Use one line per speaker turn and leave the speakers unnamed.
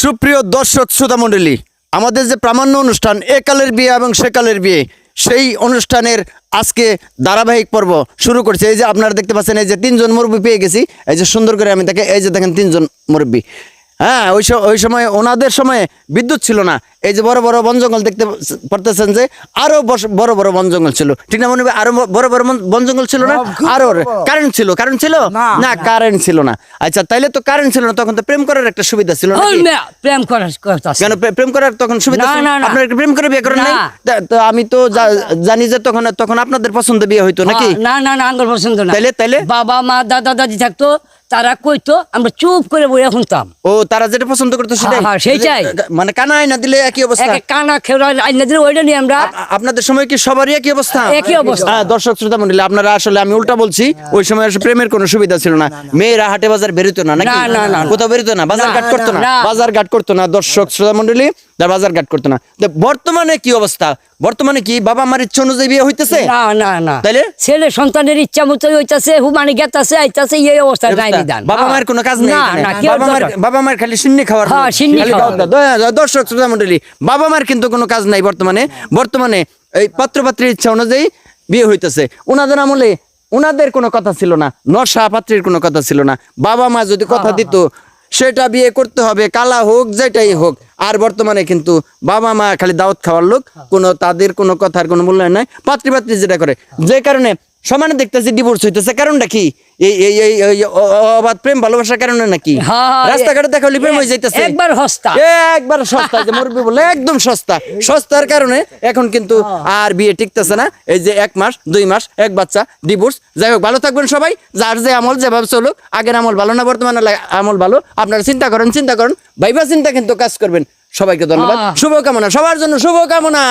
সুপ্রিয় দর্শক শ্রোতা মণ্ডলী, আমাদের যে প্রামাণ্য অনুষ্ঠান একালের বিয়ে এবং সেকালের বিয়ে, সেই অনুষ্ঠানের আজকে ধারাবাহিক পর্ব শুরু করছে। এই যে আপনারা দেখতে পাচ্ছেন, এই যে তিনজন মুরব্বী পেয়ে গেছি। এই যে সুন্দর করে আমি তাকে, এই যে দেখেন তিনজন মুরব্বী। হ্যাঁ, ওই সময় ওনাদের সময়ে বিদ্যুৎ ছিল না। এই যে বড় বড় বন জঙ্গল দেখতে পারতেছেন যে আরো বড় বড় বন জঙ্গল ছিল, ঠিক না মনে হয়? আরো বড় বড় বন জঙ্গল ছিল না, আরো কারেন্ট ছিল না কারেন্ট ছিল না। আচ্ছা, তাইলে তো কারেন্ট ছিল না, তখন তো প্রেম করার একটা সুবিধা ছিল না।
প্রেম করার কথা
কেন প্রেম করার তখন সুবিধা ছিল? আপনার প্রেম করে বিয়ে করেন নাই? তো আমি তো জানি যে তখন আপনাদের পছন্দ বিয়ে হইতো নাকি?
না না না, আমার পছন্দ না।
তাইলে
বাবা মা দাদা দাদি থাকতো, তারা কইতো, আমরা চুপ করে বইয়া শুনতাম।
ও, তারা যেটা পছন্দ করতো সেটাই।
হ্যাঁ, সেইটাই।
মানে কানা আইনা দিলে একই অবস্থা।
কানা খেলা আইনা দিলে ওইটা নিয়ে আমরা।
আপনাদের সময় কি সবারই একই অবস্থা?
একই অবস্থা।
দর্শক শ্রোতা মণ্ডলী, আপনারা আসলে, আমি উল্টা বলছি, ওই সময় আসলে প্রেমের কোনো সুবিধা ছিল না। মেয়েরা হাটে বাজার বেরোতো না নাকি?
না,
কোথাও বেরোতো না, বাজার ঘাট করতো না, বাজার ঘাট করতো না। দর্শক শ্রোতা মণ্ডলী, বাজার ঘাট করতো না। তো বর্তমানে কি অবস্থা? বর্তমানে কি বাবা মার ইচ্ছা অনুযায়ী বিয়ে হইতেছে?
না,
তাইলে
ছেলে সন্তানের ইচ্ছা মতো হইতাছে, হুমানি গেতাছে আইতাছে, এই অবস্থা নাই নিদান।
বাবা মায়ের কোনো কাজ নেই। বাবা মায়ের খালি সিন্নি খাওয়ার। দর্শক শ্রোতা মণ্ডলী, বাবা মায়ের কিন্তু কোনো কাজ নাই বর্তমানে এই পাত্রপাত্রীর ইচ্ছা অনুযায়ী বিয়ে হইতেছে। ওনাদের আমলে ওনাদের কোনো কথা ছিল না, নশা পাত্রীর কোনো কথা ছিল না। বাবা মা যদি কথা দিত, সেটা বিয়ে করতে হবে, কালা হোক যেটাই হোক। আর বর্তমানে কিন্তু বাবা মা খালি দাওয়াত খাওয়ার লোক, কোনো তাদের কোনো কথার কোনো মূল্যায়ন নাই। পাত্রী যেটা করে, যে কারণে সমানে দেখতেছি ডিভোর্স হইতেছে। কারণটা কি? এই অবাধ প্রেম ভালোবাসার কারণে নাকি? রাস্তাঘাটে দেখা হলে প্রেম হয়ে যাইতেছে।
একবার সস্তা,
যে মুরব্বি বলে একদম সস্তার কারণে এখন কিন্তু আর বিয়ে টিকতেছে না। এই যে 1 মাস 2 মাস, এক বাচ্চা, ডিভোর্স। যাই হোক, ভালো থাকবেন সবাই। যার যে আমল যেভাবে চলুক, আগের আমল ভালো না, বর্তমানে আমল ভালো। আপনারা চিন্তা করেন, ভাইবা চিন্তা কিন্তু কাজ করবেন। সবাইকে ধন্যবাদ, শুভকামনা, সবার জন্য শুভকামনা।